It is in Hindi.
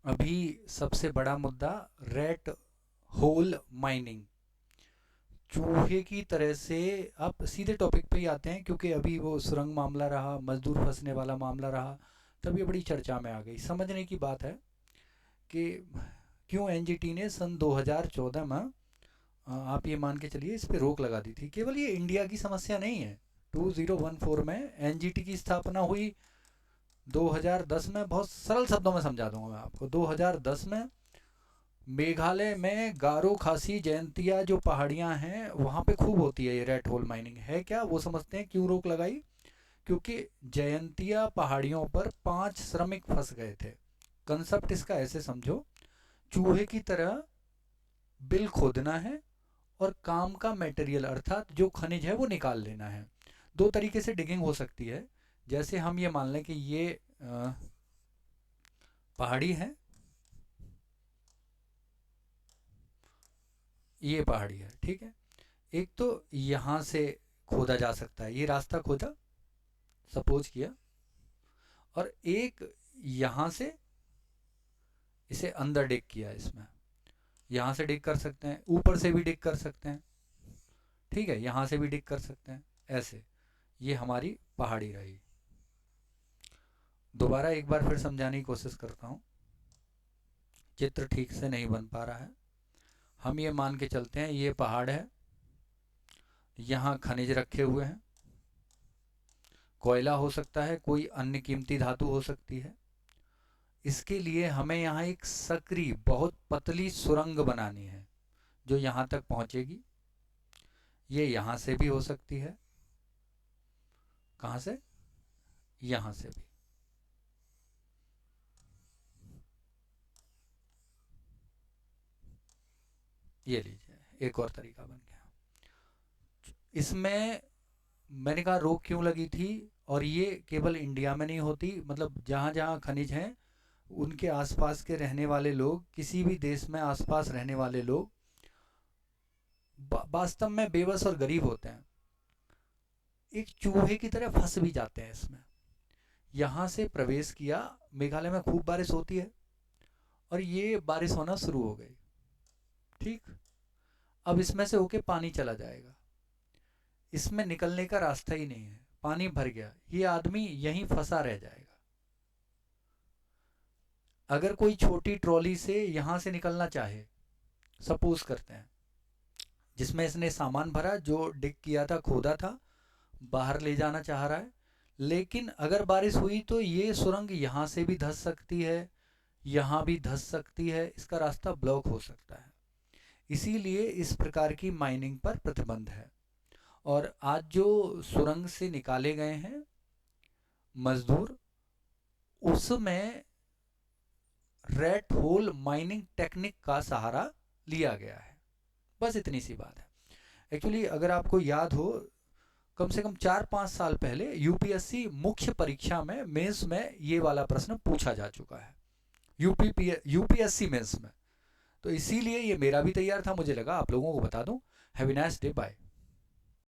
अभी सबसे बड़ा मुद्दा रेड होल माइनिंग, चूहे की तरह से। आप सीधे टॉपिक पे ही आते हैं, क्योंकि अभी वो सुरंग मामला रहा, मजदूर फंसने वाला मामला रहा, तब ये बड़ी चर्चा में आ गई। समझने की बात है कि क्यों एनजीटी ने सन 2014 में आप ये मान के चलिए इस पे रोक लगा दी थी। केवल ये इंडिया की समस्या नहीं है। 2014 में एनजीटी की स्थापना हुई। 2010 में, बहुत सरल शब्दों में समझा दूंगा मैं आपको, 2010 में मेघालय में गारो खासी जयंतिया जो पहाड़ियां हैं वहां पे खूब होती है ये रेड होल माइनिंग। है क्या, वो समझते हैं क्यों रोक लगाई? क्योंकि जयंतिया पहाड़ियों पर 5 श्रमिक फंस गए थे। कंसेप्ट इसका ऐसे समझो, चूहे की तरह बिल खोदना है और काम का मटेरियल अर्थात जो खनिज है वो निकाल लेना है। दो तरीके से डिगिंग हो सकती है। जैसे हम ये मान लें कि ये पहाड़ी है, ये पहाड़ी है, ठीक है। एक तो यहाँ से खोदा जा सकता है, ये रास्ता खोदा, सपोज किया, और एक यहाँ से इसे अंदर डिग किया इसमें। यहाँ से डिग कर सकते हैं, ऊपर से भी डिग कर सकते हैं, ठीक है, यहाँ से भी डिग कर सकते हैं, ऐसे। ये हमारी पहाड़ी रही। दोबारा एक बार फिर समझाने की कोशिश करता हूँ, चित्र ठीक से नहीं बन पा रहा है। हम ये मान के चलते हैं ये पहाड़ है, यहाँ खनिज रखे हुए हैं, कोयला हो सकता है, कोई अन्य कीमती धातु हो सकती है। इसके लिए हमें यहाँ एक सकरी बहुत पतली सुरंग बनानी है जो यहाँ तक पहुँचेगी। ये यहाँ से भी हो सकती है, कहाँ से? यहाँ से भी। ये लीजिए, एक और तरीका बन गया। इसमें मैंने कहा रोक क्यों लगी थी, और ये केवल इंडिया में नहीं होती, मतलब जहाँ जहाँ खनिज हैं उनके आसपास के रहने वाले लोग, किसी भी देश में आसपास रहने वाले लोग वास्तव में बेबस और गरीब होते हैं, एक चूहे की तरह फंस भी जाते हैं इसमें। यहाँ से प्रवेश किया, मेघालय में खूब बारिश होती है और ये बारिश होना शुरू हो गई, ठीक। अब इसमें से होके पानी चला जाएगा, इसमें निकलने का रास्ता ही नहीं है, पानी भर गया, ये आदमी यहीं फंसा रह जाएगा। अगर कोई छोटी ट्रॉली से यहाँ से निकलना चाहे, सपोज करते हैं, जिसमें इसने सामान भरा, जो डिग किया था, खोदा था, बाहर ले जाना चाह रहा है, लेकिन अगर बारिश हुई तो ये सुरंग यहाँ से भी धंस सकती है, यहाँ भी धंस सकती है, इसका रास्ता ब्लॉक हो सकता है। इसीलिए इस प्रकार की माइनिंग पर प्रतिबंध है। और आज जो सुरंग से निकाले गए हैं मजदूर, उसमें रेड होल माइनिंग टेक्निक का सहारा लिया गया है। बस इतनी सी बात है। एक्चुअली अगर आपको याद हो, कम से कम 4-5 साल पहले यूपीएससी मुख्य परीक्षा में, मेंस में ये वाला प्रश्न पूछा जा चुका है, यूपीएससी मेंस में। तो इसीलिए ये मेरा भी तैयार था, मुझे लगा आप लोगों को बता दूं। Have a nice day, bye.